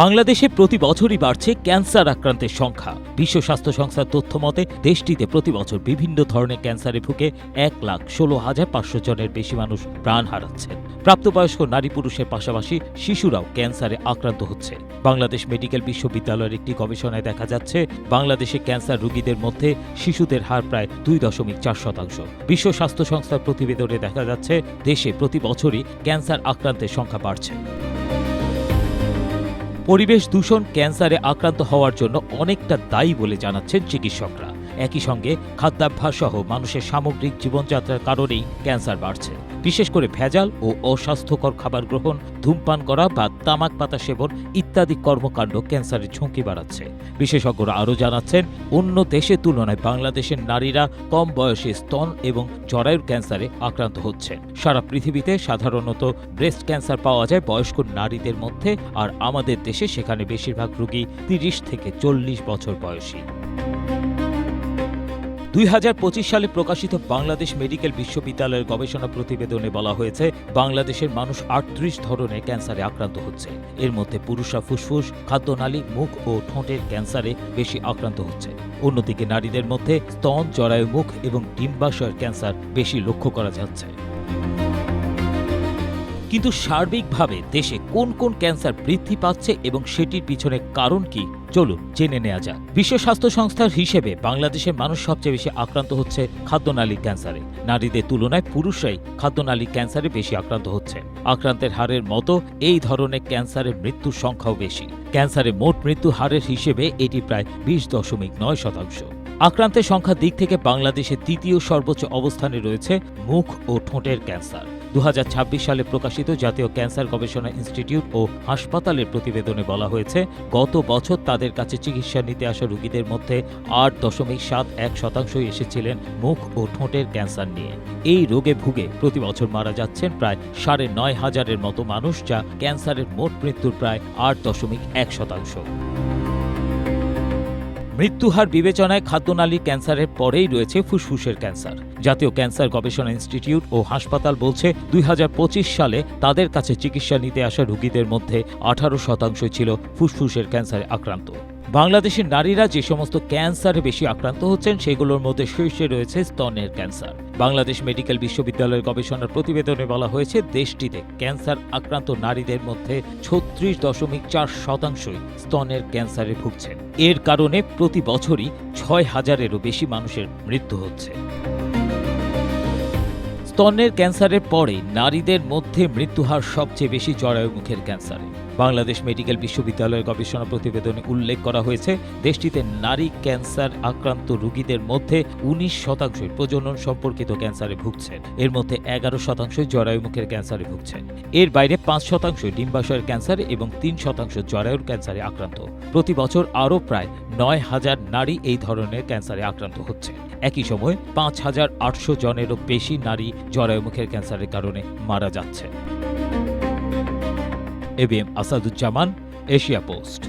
বাংলাদেশে প্রতি বছরই বাড়ছে ক্যান্সার আক্রান্তের সংখ্যা। বিশ্ব স্বাস্থ্য সংস্থার তথ্য মতে দেশটিতে প্রতি বছর বিভিন্ন ধরনের ক্যান্সারে ভুগে 1,16,500 জনের বেশি মানুষ প্রাণ হারাচ্ছেন। প্রাপ্তবয়স্ক নারী পুরুষের পাশাপাশি শিশুরাও ক্যান্সারে আক্রান্ত হচ্ছে। বাংলাদেশ মেডিকেল বিশ্ববিদ্যালয়ের একটি গবেষণায় দেখা যাচ্ছে, বাংলাদেশে ক্যান্সার রোগীদের মধ্যে শিশুদের হার প্রায় 2.4%। বিশ্ব স্বাস্থ্য সংস্থার প্রতিবেদনে দেখা যাচ্ছে, দেশে প্রতি বছরই ক্যান্সার আক্রান্তের সংখ্যা বাড়ছে। পরিবেশ দূষণ ক্যান্সারে আক্রান্ত হওয়ার জন্য অনেকটা দায়ী বলে জানাচ্ছেন চিকিৎসকরা। একই সঙ্গে খাদ্যাভ্যাস সহ মানুষের সামগ্রিক জীবনযাত্রার কারণেই ক্যান্সার বাড়ছে। বিশেষ করে ভেজাল ও অস্বাস্থ্যকর খাবার গ্রহণ, ধূমপান করা বা তামাক পাতা সেবন ইত্যাদি কর্মকাণ্ড ক্যান্সারের ঝুঁকি বাড়াচ্ছে। বিশেষজ্ঞরা আরও জানাচ্ছেন, অন্য দেশের তুলনায় বাংলাদেশের নারীরা কম বয়সে স্তন এবং জরায়ুর ক্যান্সারে আক্রান্ত হচ্ছেন। সারা পৃথিবীতে সাধারণত ব্রেস্ট ক্যান্সার পাওয়া যায় বয়স্ক নারীদের মধ্যে, আর আমাদের দেশে সেখানে বেশিরভাগ রোগী 30 থেকে 40 বছর বয়সী। 2025 সালে প্রকাশিত বাংলাদেশ মেডিকেল বিশ্ববিদ্যালয়ের গবেষণা প্রতিবেদনে বলা হয়েছে, বাংলাদেশের মানুষ 38 ধরনের ক্যান্সারে আক্রান্ত হচ্ছে। এর মধ্যে পুরুষরা ফুসফুস, খাদ্যনালী, মুখ ও ঠোঁটের ক্যান্সারে বেশি আক্রান্ত হচ্ছে। অন্যদিকে নারীদের মধ্যে স্তন, জরায়ু, মুখ এবং ডিম্বাশয়ের ক্যান্সার বেশি লক্ষ্য করা যাচ্ছে। কিন্তু সার্বিকভাবে দেশে কোন কোন ক্যান্সার বৃদ্ধি পাচ্ছে এবং সেটির পিছনে কারণ কি, চলুন জেনে নেওয়া যাক। বিশ্ব স্বাস্থ্য সংস্থার হিসেবে বাংলাদেশের মানুষ সবচেয়ে বেশি আক্রান্ত হচ্ছে খাদ্যনালীর ক্যান্সারে। নারীদের তুলনায় পুরুষরাই খাদ্যনালীর ক্যান্সারে বেশি আক্রান্ত হচ্ছে। আক্রান্তের হারের মতো এই ধরনের ক্যান্সারের মৃত্যুর সংখ্যাও বেশি। ক্যান্সারের মোট মৃত্যু হারের হিসেবে এটি প্রায় 20.9%। আক্রান্তের সংখ্যার দিক থেকে বাংলাদেশের তৃতীয় সর্বোচ্চ অবস্থানে রয়েছে মুখ ও ঠোঁটের ক্যান্সার। 2026 সালে প্রকাশিত জাতীয় ক্যান্সার গবেষণা ইনস্টিটিউট ও হাসপাতালের প্রতিবেদনে বলা হয়েছে, গত বছর তাদের কাছে চিকিৎসা নিতে আসা রোগীদের মধ্যে 8.71% এসেছিলেন মুখ ও ঠোঁটের ক্যান্সার নিয়ে। এই রোগে ভুগে প্রতি বছর মারা যাচ্ছেন প্রায় 9,500-এর মতো মানুষ, যা ক্যান্সারের মোট মৃত্যুর প্রায় 8.1%। মৃত্যুহার বিবেচনায় খাদ্যনালী ক্যান্সারের পরেই রয়েছে ফুসফুসের ক্যান্সার। জাতীয় ক্যান্সার গবেষণা ইনস্টিটিউট ও হাসপাতাল বলছে, 2025 সালে তাদের কাছে চিকিৎসা নিতে আসা রোগীদের মধ্যে 18% ছিল ফুসফুসের ক্যান্সারে আক্রান্ত। বাংলাদেশের নারীরা যে সমস্ত ক্যান্সারে বেশি আক্রান্ত হচ্ছেন সেগুলোর মধ্যে শীর্ষে রয়েছে স্তনের ক্যান্সার। বাংলাদেশ মেডিকেল বিশ্ববিদ্যালয়ের গবেষণার প্রতিবেদনে বলা হয়েছে, দেশটিতে ক্যান্সার আক্রান্ত নারীদের মধ্যে 36.4%ই স্তনের ক্যান্সারে ভুগছেন। এর কারণে প্রতি বছরই 6,000-এরও বেশি মানুষের মৃত্যু হচ্ছে। স্তনের ক্যান্সারের পরে নারীদের মধ্যে মৃত্যুহার সবচেয়ে বেশি জরায়ু মুখের ক্যান্সারে। বাংলাদেশ মেডিকেল বিশ্ববিদ্যালয়ের গবেষণা প্রতিবেদনে উল্লেখ করা হয়েছে, দেশটিতে নারী ক্যান্সার আক্রান্ত রোগীদের মধ্যে 19% প্রজনন সম্পর্কিত ক্যান্সারে ভুগছেন। এর মধ্যে 11% জরায়ু মুখের ক্যান্সারে ভুগছেন। এর বাইরে 5% ডিম্বাশয়ের ক্যান্সার এবং 3% জরায়ুর ক্যান্সারে আক্রান্ত। প্রতি বছর আরও প্রায় 9,000 নারী এই ধরনের ক্যান্সারে আক্রান্ত হচ্ছে। একই সময় 5,800 জনেরও বেশি নারী জরায়ু মুখের ক্যান্সারের কারণে মারা যাচ্ছে। ABM Asaduzzaman, Asia post.